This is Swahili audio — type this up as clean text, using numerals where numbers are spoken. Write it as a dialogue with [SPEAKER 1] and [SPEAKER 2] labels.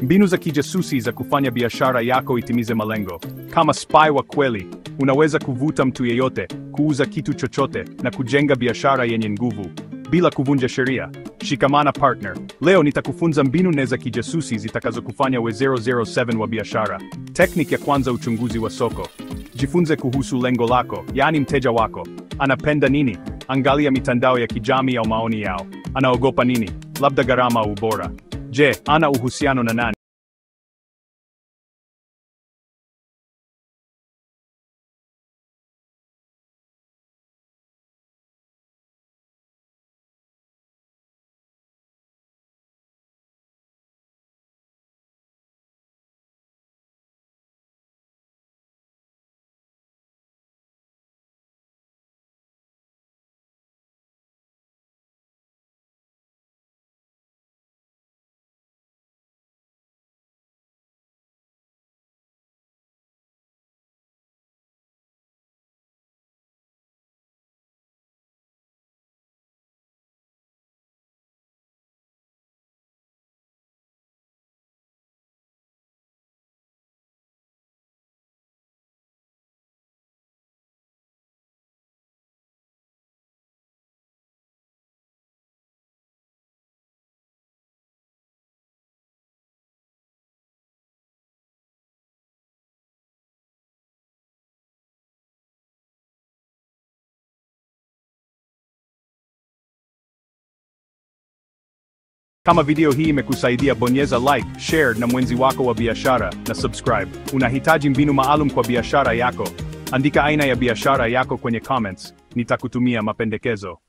[SPEAKER 1] Mbinu za kijasusi za kufanya biashara yako itimize malengo. Kama spy wa kweli, unaweza kuvuta mtu yeyote, kuuza kitu chochote, na kujenga biashara yenye nguvu bila kuvunja sheria. Shikamana partner. Leo nitakufunza mbinu nne za kijasusi zitakazokufanya uwe 007 wa biashara. Tekniki ya kwanza: uchunguzi wa soko. Jifunze kuhusu lengo lako, yaani mteja wako. Anapenda nini? Angalia mitandao ya kijamii au maoni yao. Anaogopa nini? Labda gharama au ubora. Je, ana uhusiano na nani? Kama video hii imekusaidia, bonyeza like, share na mwenzi wako wa biashara na subscribe. Unahitaji mbinu maalum kwa biashara yako? Andika aina ya biashara yako kwenye comments, nitakutumia mapendekezo.